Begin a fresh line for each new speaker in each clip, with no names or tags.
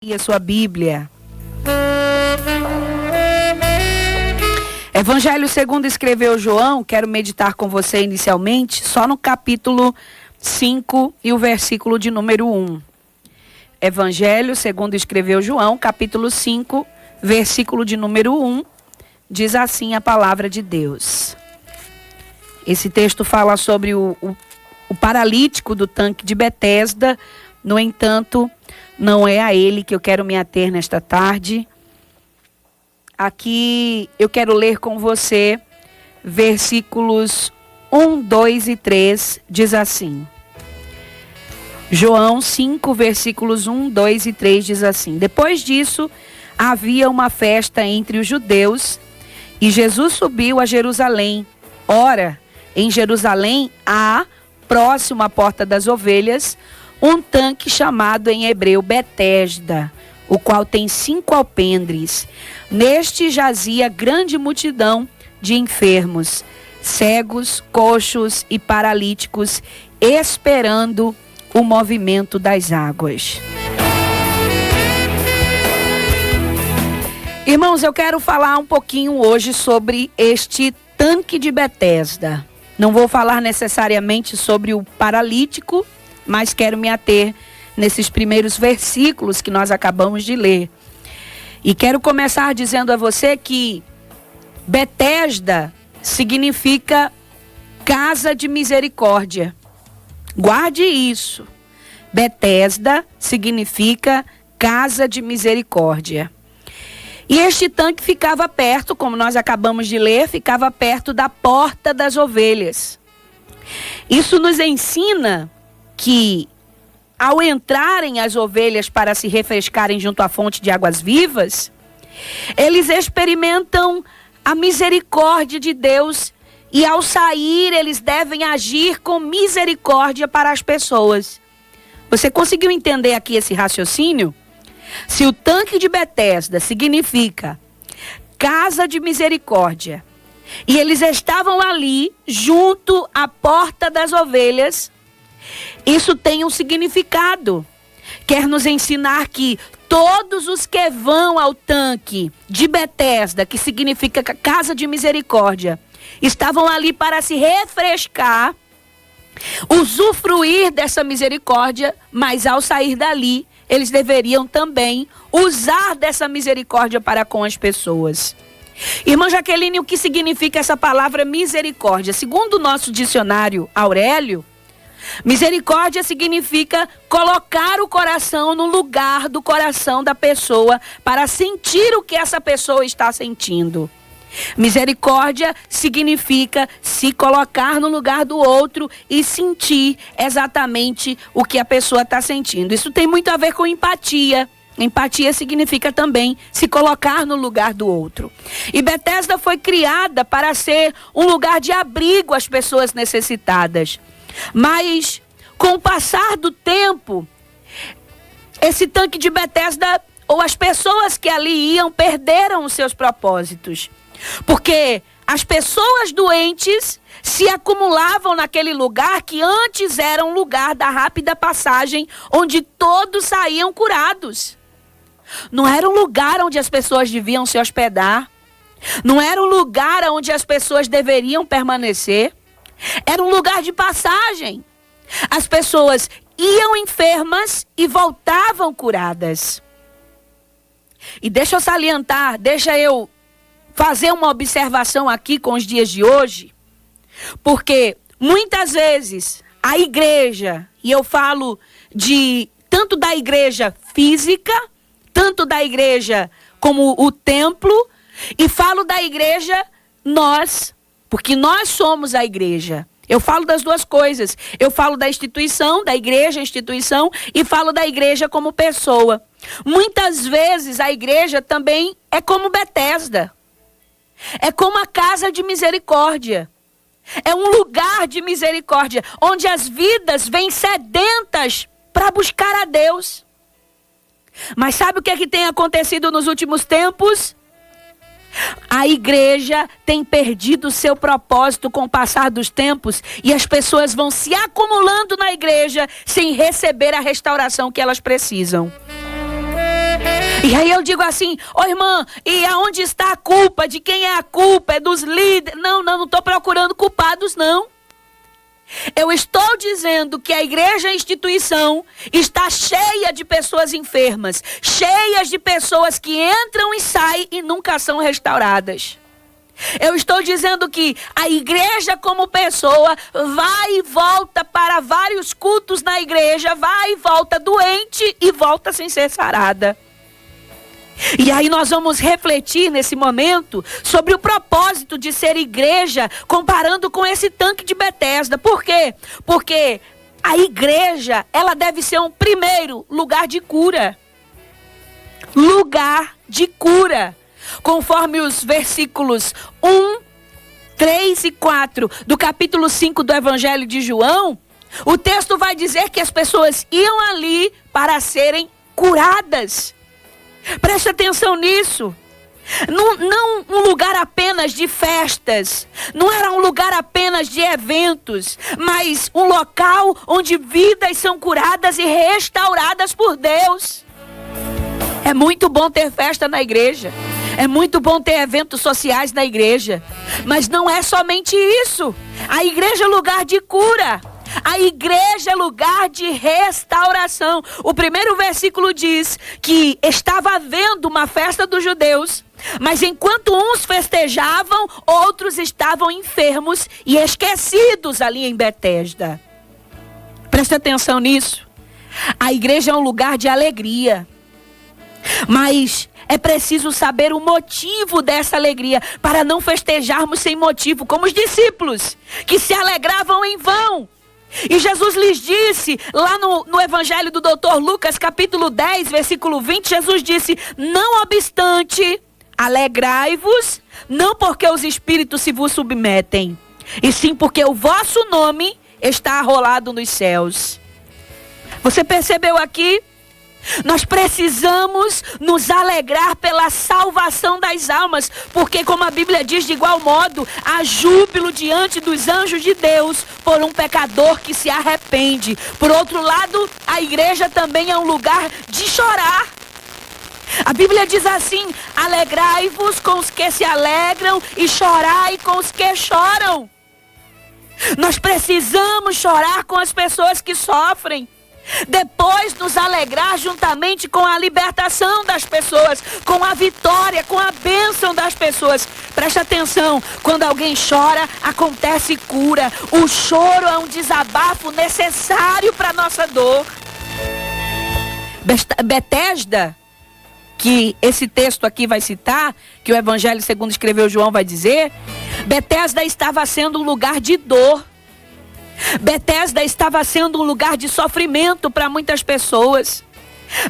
E a sua Bíblia. Evangelho segundo escreveu João, quero meditar com você inicialmente, só no capítulo 5 e o versículo de número 1. Evangelho segundo escreveu João, capítulo 5, versículo de número 1, diz assim a palavra de Deus. Esse texto fala sobre o paralítico do tanque de Betesda. No entanto, não é a ele que eu quero me ater nesta tarde. Aqui eu quero ler com você versículos 1, 2 e 3, diz assim. João 5, versículos 1, 2 e 3 diz assim. Depois disso, havia uma festa entre os judeus e Jesus subiu a Jerusalém. Ora, em Jerusalém há, próximo à porta das ovelhas, um tanque chamado em hebreu Betesda, o qual tem 5 alpendres. Neste jazia grande multidão de enfermos, cegos, coxos e paralíticos, esperando o movimento das águas. Irmãos, eu quero falar um pouquinho hoje sobre este tanque de Betesda. Não vou falar necessariamente sobre o paralítico, mas quero me ater nesses primeiros versículos que nós acabamos de ler. E quero começar dizendo a você que Betesda significa casa de misericórdia. Guarde isso. Betesda significa casa de misericórdia. E este tanque ficava perto, como nós acabamos de ler, ficava perto da porta das ovelhas. Isso nos ensina que ao entrarem as ovelhas para se refrescarem junto à fonte de águas vivas, eles experimentam a misericórdia de Deus e ao sair eles devem agir com misericórdia para as pessoas. Você conseguiu entender aqui esse raciocínio? Se o tanque de Betesda significa casa de misericórdia e eles estavam ali junto à porta das ovelhas, isso tem um significado. Quer nos ensinar que todos os que vão ao tanque de Betesda, que significa casa de misericórdia, estavam ali para se refrescar, usufruir dessa misericórdia, mas ao sair dali, eles deveriam também usar dessa misericórdia para com as pessoas. Irmã Jaqueline, o que significa essa palavra misericórdia? Segundo o nosso dicionário Aurélio, misericórdia significa colocar o coração no lugar do coração da pessoa para sentir o que essa pessoa está sentindo. Misericórdia significa se colocar no lugar do outro e sentir exatamente o que a pessoa está sentindo. Isso tem muito a ver com empatia. Empatia significa também se colocar no lugar do outro. E Betesda foi criada para ser um lugar de abrigo às pessoas necessitadas. Mas, com o passar do tempo, esse tanque de Betesda, ou as pessoas que ali iam, perderam os seus propósitos. Porque as pessoas doentes se acumulavam naquele lugar que antes era um lugar da rápida passagem, onde todos saíam curados. Não era um lugar onde as pessoas deviam se hospedar. Não era um lugar onde as pessoas deveriam permanecer. Era um lugar de passagem. As pessoas iam enfermas e voltavam curadas. E deixa eu salientar, deixa eu fazer uma observação aqui com os dias de hoje. Porque muitas vezes a igreja, e eu falo de tanto da igreja física, tanto da igreja como o templo, e falo da igreja nós, porque nós somos a igreja. Eu falo das duas coisas. Eu falo da instituição, da igreja, instituição, e falo da igreja como pessoa. Muitas vezes a igreja também é como Betesda. É como a casa de misericórdia. É um lugar de misericórdia, onde as vidas vêm sedentas para buscar a Deus. Mas sabe o que é que tem acontecido nos últimos tempos? A igreja tem perdido o seu propósito com o passar dos tempos e as pessoas vão se acumulando na igreja sem receber a restauração que elas precisam. E aí eu digo assim: ô irmã, e aonde está a culpa? De quem é a culpa? É dos líderes? Não estou procurando culpados, não. Eu estou dizendo que a igreja, a instituição, está cheia de pessoas enfermas, cheias de pessoas que entram e saem e nunca são restauradas. Eu estou dizendo que a igreja como pessoa vai e volta para vários cultos na igreja, vai e volta doente e volta sem ser sarada. E aí nós vamos refletir nesse momento sobre o propósito de ser igreja, comparando com esse tanque de Betesda. Por quê? Porque a igreja, ela deve ser um primeiro lugar de cura. Lugar de cura. Conforme os versículos 1, 3 e 4 do capítulo 5 do Evangelho de João, o texto vai dizer que as pessoas iam ali para serem curadas. Preste atenção nisso. Não um lugar apenas de festas, não era um lugar apenas de eventos, mas um local onde vidas são curadas e restauradas por Deus. É muito bom ter festa na igreja, é muito bom ter eventos sociais na igreja, mas não é somente isso. A igreja é lugar de cura. A igreja é lugar de restauração. O primeiro versículo diz que estava havendo uma festa dos judeus, mas enquanto uns festejavam, outros estavam enfermos e esquecidos ali em Betesda. Preste atenção nisso. A igreja é um lugar de alegria, mas é preciso saber o motivo dessa alegria, para não festejarmos sem motivo, como os discípulos, que se alegravam em vão. E Jesus lhes disse, lá no Evangelho do Dr. Lucas, capítulo 10, versículo 20, Jesus disse: não obstante, alegrai-vos, não porque os espíritos se vos submetem, e sim porque o vosso nome está arrolado nos céus. Você percebeu aqui? Nós precisamos nos alegrar pela salvação das almas, porque como a Bíblia diz, de igual modo, há júbilo diante dos anjos de Deus por um pecador que se arrepende. Por outro lado, a igreja também é um lugar de chorar. A Bíblia diz assim: alegrai-vos com os que se alegram e chorai com os que choram. Nós precisamos chorar com as pessoas que sofrem, depois nos alegrar juntamente com a libertação das pessoas, com a vitória, com a bênção das pessoas. Preste atenção, quando alguém chora, acontece cura. O choro é um desabafo necessário para a nossa dor. Betesda, que esse texto aqui vai citar, que o Evangelho segundo escreveu João vai dizer, Betesda estava sendo um lugar de dor. Betesda estava sendo um lugar de sofrimento para muitas pessoas.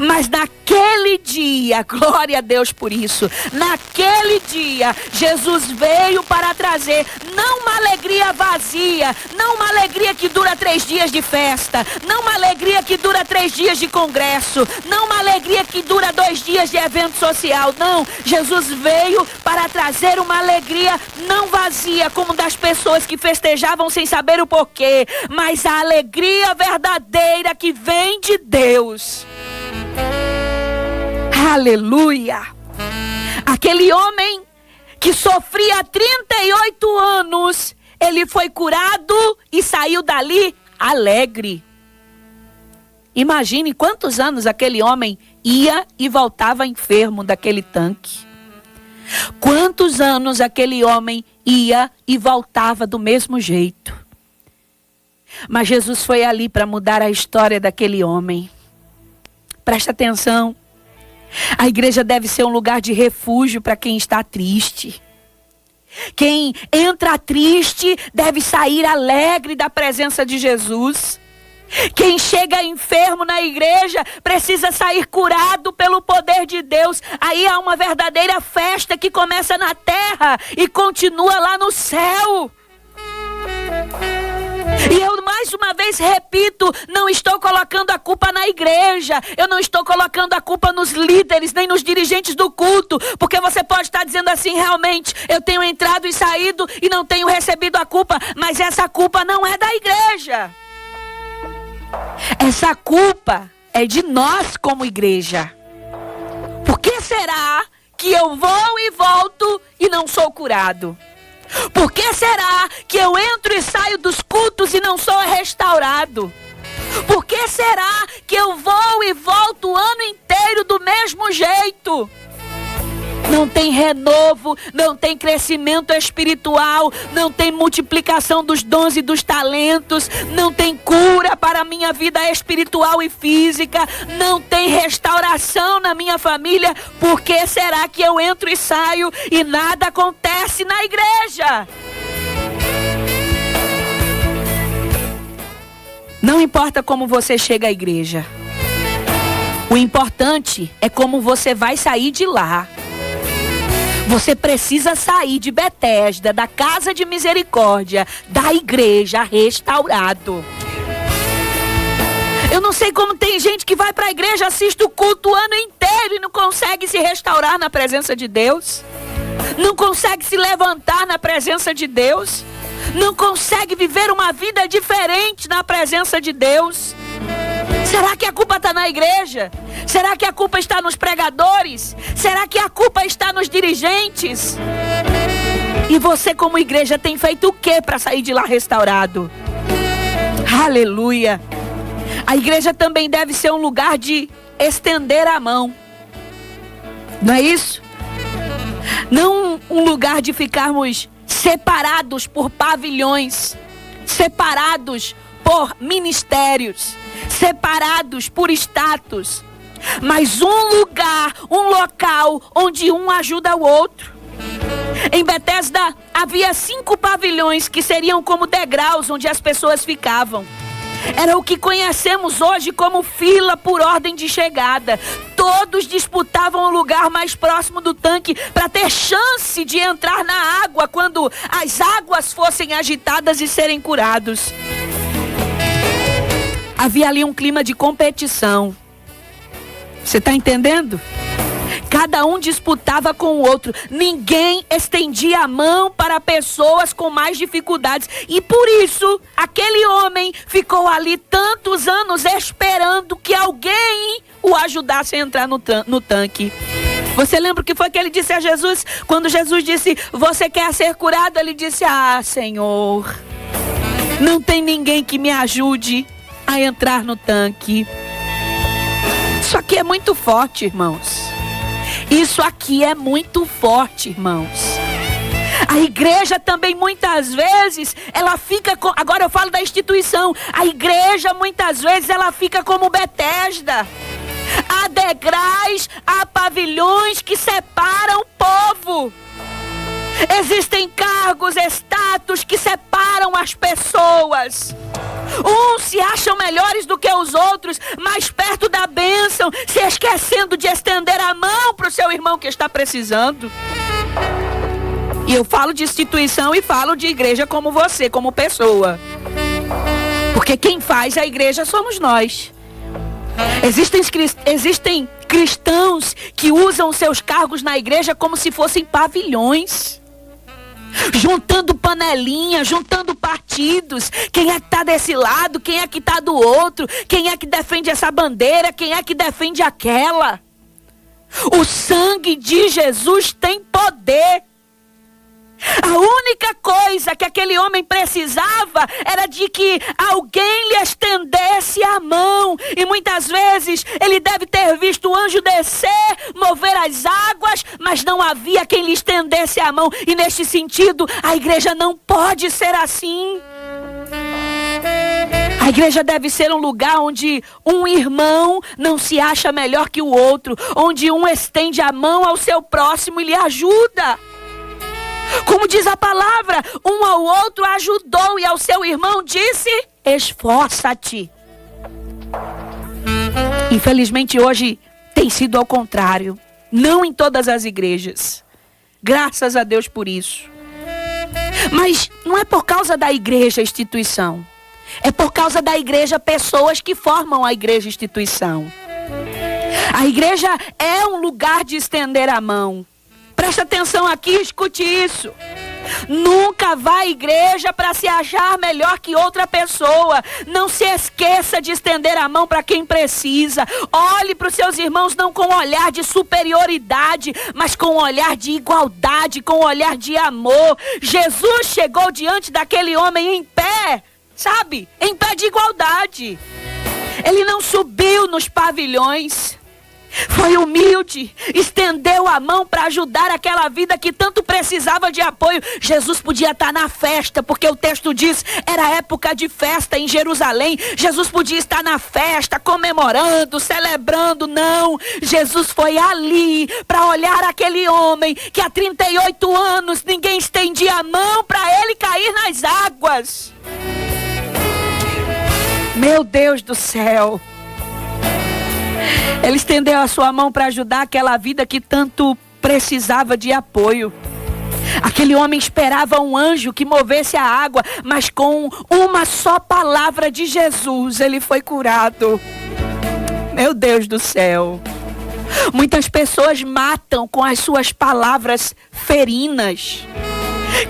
Mas naquele dia, glória a Deus por isso, naquele dia, Jesus veio para trazer não uma alegria vazia, não uma alegria que dura 3 dias de festa, não uma alegria que dura 3 dias de congresso, não uma alegria que dura 2 dias de evento social, não. Jesus veio para trazer uma alegria não vazia, como das pessoas que festejavam sem saber o porquê, mas a alegria verdadeira que vem de Deus. Aleluia! Aquele homem que sofria 38 anos, ele foi curado e saiu dali alegre. Imagine quantos anos aquele homem ia e voltava enfermo daquele tanque. Quantos anos aquele homem ia e voltava do mesmo jeito. Mas Jesus foi ali para mudar a história daquele homem. Presta atenção. A igreja deve ser um lugar de refúgio para quem está triste. Quem entra triste deve sair alegre da presença de Jesus. Quem chega enfermo na igreja precisa sair curado pelo poder de Deus. Aí há uma verdadeira festa que começa na terra e continua lá no céu. E eu mais uma vez repito, não estou colocando a culpa na igreja, eu não estou colocando a culpa nos líderes, nem nos dirigentes do culto, porque você pode estar dizendo assim: realmente, eu tenho entrado e saído e não tenho recebido a culpa, mas essa culpa não é da igreja. Essa culpa é de nós como igreja. Por que que será que eu vou e volto e não sou curado? Por que será que eu entro e saio dos cultos e não sou restaurado? Por que será que eu vou e volto o ano inteiro do mesmo jeito? Não tem renovo, não tem crescimento espiritual, não tem multiplicação dos dons e dos talentos, não tem cura para a minha vida espiritual e física, não tem restauração na minha família. Por que será que eu entro e saio e nada acontece na igreja? Não importa como você chega à igreja, o importante é como você vai sair de lá. Você precisa sair de Betesda, da casa de misericórdia, da igreja, restaurado. Eu não sei como tem gente que vai para a igreja, assiste o culto o ano inteiro e não consegue se restaurar na presença de Deus. Não consegue se levantar na presença de Deus. Não consegue viver uma vida diferente na presença de Deus. Será que a culpa está na igreja? Será que a culpa está nos pregadores? Será que a culpa está nos dirigentes? E você como igreja tem feito o que para sair de lá restaurado? Aleluia! A igreja também deve ser um lugar de estender a mão. Não é isso? Não um lugar de ficarmos separados por pavilhões, separados por ministérios, separados por status, mas um lugar, um local onde um ajuda o outro. Em Betesda havia 5 pavilhões que seriam como degraus onde as pessoas ficavam. Era o que conhecemos hoje como fila por ordem de chegada. Todos disputavam o lugar mais próximo do tanque para ter chance de entrar na água quando as águas fossem agitadas e serem curados. Havia ali um clima de competição. Você está entendendo? Cada um disputava com o outro. Ninguém estendia a mão para pessoas com mais dificuldades. E por isso, aquele homem ficou ali tantos anos esperando que alguém o ajudasse a entrar no tanque. Você lembra o que foi que ele disse a Jesus? Quando Jesus disse, você quer ser curado? Ele disse, Senhor, não tem ninguém que me ajude a entrar no tanque. Isso aqui é muito forte, irmãos. Isso aqui é muito forte, irmãos. A igreja também muitas vezes, ela fica, agora eu falo da instituição, a igreja muitas vezes ela fica como Betesda. Há degraus, há pavilhões que separam o povo. Existem cargos, status que separam as pessoas. Uns se acham melhores do que os outros, mais perto da bênção, se esquecendo de estender a mão para o seu irmão que está precisando. E eu falo de instituição e falo de igreja como você, como pessoa. Porque quem faz a igreja somos nós. Existem cristãos que usam seus cargos na igreja como se fossem pavilhões. Juntando panelinha, juntando partidos. Quem é que está desse lado, quem é que está do outro, quem é que defende essa bandeira, quem é que defende aquela. O sangue de Jesus tem poder. A única coisa que aquele homem precisava era de que alguém lhe estendesse a mão. E muitas vezes ele deve ter visto o anjo descer, mover as águas, mas não havia quem lhe estendesse a mão. E neste sentido, a igreja não pode ser assim. A igreja deve ser um lugar onde um irmão não se acha melhor que o outro, onde um estende a mão ao seu próximo e lhe ajuda. Como diz a palavra, um ao outro ajudou e ao seu irmão disse, esforça-te. Infelizmente hoje tem sido ao contrário, não em todas as igrejas. Graças a Deus por isso. Mas não é por causa da igreja instituição, é por causa da igreja pessoas que formam a igreja instituição. A igreja é um lugar de estender a mão. Presta atenção aqui, escute isso. Nunca vá à igreja para se achar melhor que outra pessoa. Não se esqueça de estender a mão para quem precisa. Olhe para os seus irmãos não com um olhar de superioridade, mas com um olhar de igualdade, com um olhar de amor. Jesus chegou diante daquele homem em pé, sabe? Em pé de igualdade. Ele não subiu nos pavilhões. Foi humilde, estendeu a mão para ajudar aquela vida que tanto precisava de apoio. Jesus podia estar na festa, porque o texto diz, era época de festa em Jerusalém. Jesus podia estar na festa, comemorando, celebrando. Não, Jesus foi ali para olhar aquele homem que há 38 anos ninguém estendia a mão para ele cair nas águas. Meu Deus do céu. Ele estendeu a sua mão para ajudar aquela vida que tanto precisava de apoio. Aquele homem esperava um anjo que movesse a água, mas com uma só palavra de Jesus, ele foi curado. Meu Deus do céu. Muitas pessoas matam com as suas palavras ferinas.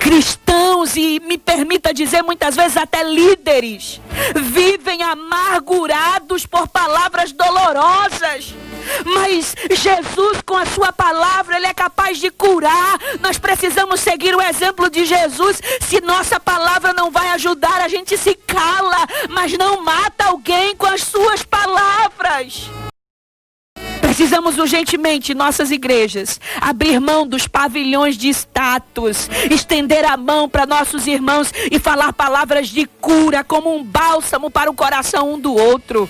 Cristãos, e me permita dizer muitas vezes até líderes, vivem amargurados por palavras dolorosas. Mas Jesus, com a sua palavra, ele é capaz de curar. Nós precisamos seguir o exemplo de Jesus. Se nossa palavra não vai ajudar, a gente se cala, mas não mata alguém com as suas palavras. Precisamos urgentemente, nossas igrejas, abrir mão dos pavilhões de status, estender a mão para nossos irmãos e falar palavras de cura como um bálsamo para o coração um do outro.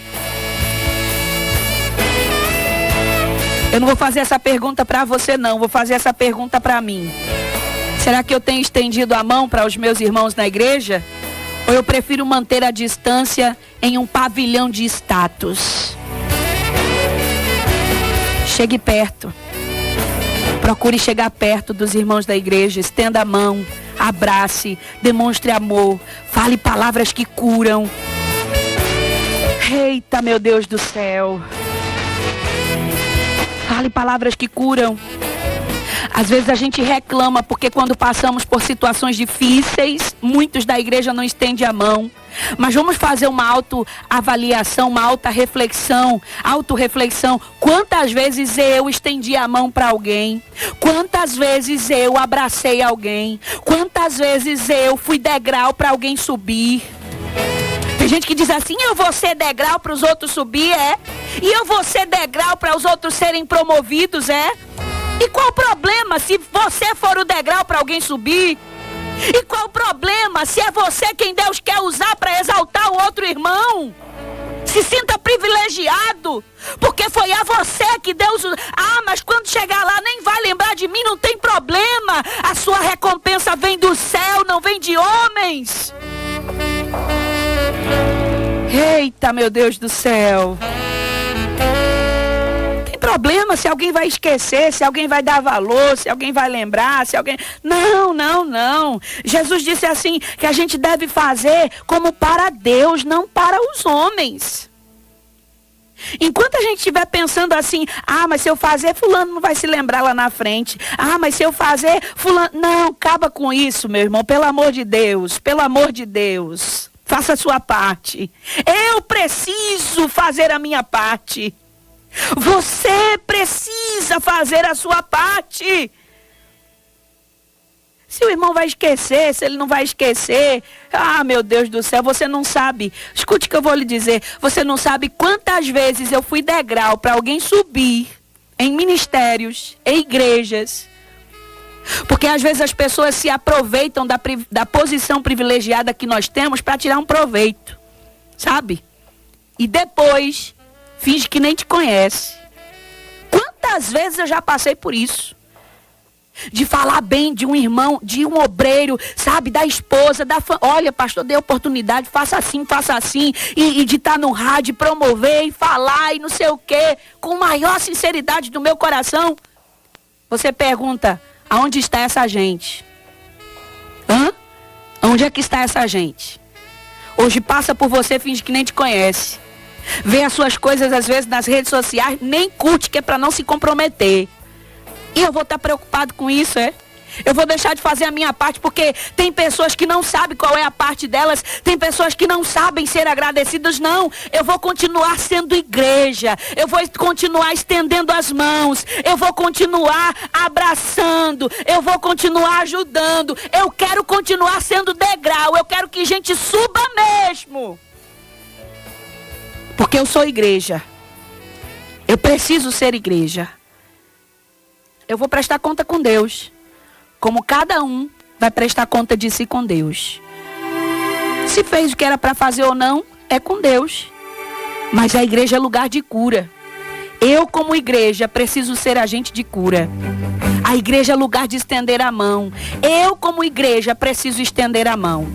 Eu não vou fazer essa pergunta para você não, vou fazer essa pergunta para mim. Será que eu tenho estendido a mão para os meus irmãos na igreja? Ou eu prefiro manter a distância em um pavilhão de status? Chegue perto. Procure chegar perto dos irmãos da igreja. Estenda a mão, abrace, demonstre amor, fale palavras que curam. Eita, meu Deus do céu. Fale palavras que curam. Às vezes a gente reclama porque quando passamos por situações difíceis, muitos da igreja não estendem a mão. Mas vamos fazer uma autoavaliação, uma autorreflexão. Quantas vezes eu estendi a mão para alguém? Quantas vezes eu abracei alguém? Quantas vezes eu fui degrau para alguém subir? Tem gente que diz assim, eu vou ser degrau para os outros subir, e eu vou ser degrau para os outros serem promovidos, E qual o problema se você for o degrau para alguém subir? E qual o problema se é você quem Deus quer usar para exaltar o outro irmão? Se sinta privilegiado, porque foi a você que Deus... mas quando chegar lá nem vai lembrar de mim, não tem problema. A sua recompensa vem do céu, não vem de homens. Eita, meu Deus do céu. Problema se alguém vai esquecer, se alguém vai dar valor, se alguém vai lembrar, se alguém... Não. Jesus disse assim, que a gente deve fazer como para Deus, não para os homens. Enquanto a gente estiver pensando assim, mas se eu fazer, fulano não vai se lembrar lá na frente. Mas se eu fazer, fulano... Não, acaba com isso, meu irmão, pelo amor de Deus, pelo amor de Deus. Faça a sua parte. Eu preciso fazer a minha parte. Você precisa fazer a sua parte. Se o irmão vai esquecer, se ele não vai esquecer, meu Deus do céu, você não sabe. Escute o que eu vou lhe dizer. Você não sabe quantas vezes eu fui degrau para alguém subir em ministérios, em igrejas. Porque às vezes as pessoas se aproveitam da posição privilegiada que nós temos para tirar um proveito, sabe? E depois finge que nem te conhece. Quantas vezes eu já passei por isso? De falar bem de um irmão, de um obreiro, sabe? Da esposa, da família. Olha, pastor, dê oportunidade, faça assim. E de estar no rádio, promover e falar e não sei o quê. Com maior sinceridade do meu coração. Você pergunta, aonde está essa gente? Onde é que está essa gente? Hoje passa por você, finge que nem te conhece. Vê as suas coisas às vezes nas redes sociais, nem curte, que é para não se comprometer. E eu vou estar preocupado com isso, Eu vou deixar de fazer a minha parte porque tem pessoas que não sabem qual é a parte delas. Tem pessoas que não sabem ser agradecidas. Não, eu vou continuar sendo igreja. Eu vou continuar estendendo as mãos. Eu vou continuar abraçando. Eu vou continuar ajudando. Eu quero continuar sendo degrau. Eu quero que gente suba mesmo. Porque eu sou igreja. Eu preciso ser igreja. Eu vou prestar conta com Deus. Como cada um vai prestar conta de si com Deus. Se fez o que era para fazer ou não, é com Deus. Mas a igreja é lugar de cura. Eu, como igreja, preciso ser agente de cura. A igreja é lugar de estender a mão. Eu, como igreja, preciso estender a mão.